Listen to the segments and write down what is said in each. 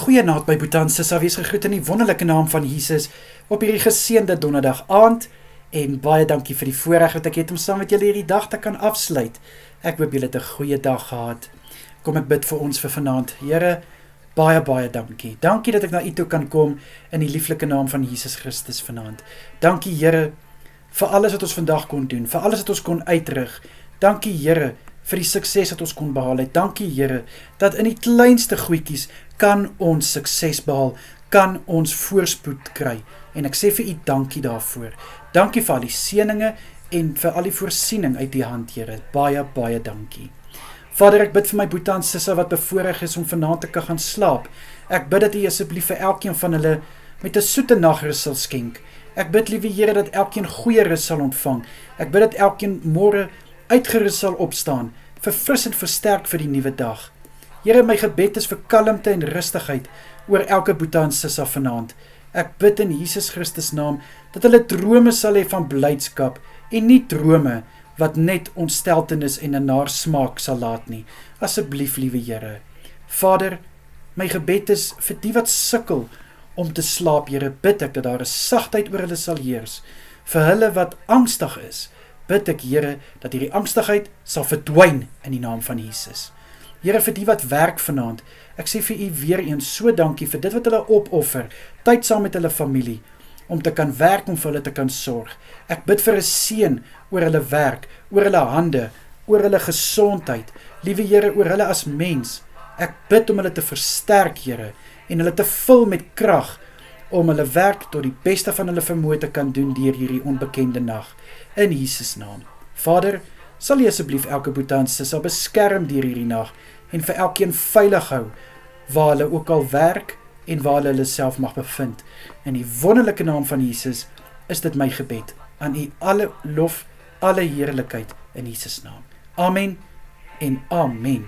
Goeienaand my Boetie en Sissa, wees gegroet in die wonderlike naam van Jesus op hierdie geseënde donderdag aand en baie dankie vir die voorreg wat ek het om saam met julle hierdie dag te kan afsluit. Ek hoop julle het 'n goeie dag gehad. Kom ek bid vir ons vir vanaand. Here, baie dankie. Dankie dat ek na U toe kan kom in die lieflike naam van Jesus Christus vanaand. Dankie Here vir alles wat ons vandag kon doen, vir alles wat ons kon uitrig. Dankie Here vir die sukses wat ons kon behaal het. Dankie Here dat in die kleinste goedjies kan ons sukses behaal, kan ons voorspoed kry. En ek sê vir U dankie daarvoor. Dankie vir al die seëninge en vir al die voorsiening uit die hand, Here. Baie dankie. Vader, ek bid vir my Boetie en Sissa wat bevoorreg is om vanaand te kan gaan slaap. Ek bid dat U asseblief vir elkeen van hulle met 'n soete nagrus sal skenk. Ek bid, liewe Here, dat elkeen goeie rus sal ontvang. Ek bid dat elkeen môre uitgerus sal opstaan, verfris en versterk vir die nuwe dag. Here, my gebed is vir kalmte en rustigheid oor elke Boetie en Sissa vanaand. Ek bid in Jesus Christus naam dat hulle drome sal hê van blydskap en nie drome wat net ontsteltenis en 'n naar smaak sal laat nie. Asseblief, liewe Here. Vader, my gebed is vir die wat sukkel om te slaap, Here, bid ek dat daar 'n sagtheid oor hulle sal heers. Vir hulle wat angstig is, bid ek, Here, dat hierdie angstigheid sal verdwyn in die naam van Jesus. Here, vir die wat werk vanaand, ek sê vir U weer eens so dankie vir dit wat hulle opoffer, tyd saam met hulle familie, om te kan werk, om vir hulle te kan sorg. Ek bid vir 'n seën oor hulle werk, oor hulle hande, oor hulle gesondheid, liewe Here, oor hulle as mens. Ek bid om hulle te versterk, Here, en hulle te vul met krag, om hulle werk tot die beste van hulle vermoë te kan doen deur hierdie onbekende nag. In Jesus naam. Vader, sal U asseblief elke Boetie en Sissa beskerm deur hierdie nag, en vir elkeen veilig hou, waar hulle ook al werk, en waar hulle self mag bevind. In die wonderlike naam van Jesus, is dit my gebed. Aan U alle lof, alle heerlikheid, in Jesus naam. Amen en amen.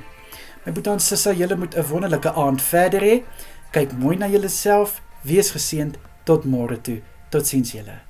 My Boetie en Sissa, julle moet 'n wonderlike aand verder hê. Kyk mooi na julle self, wees geseënd, tot môre toe. Totsiens julle.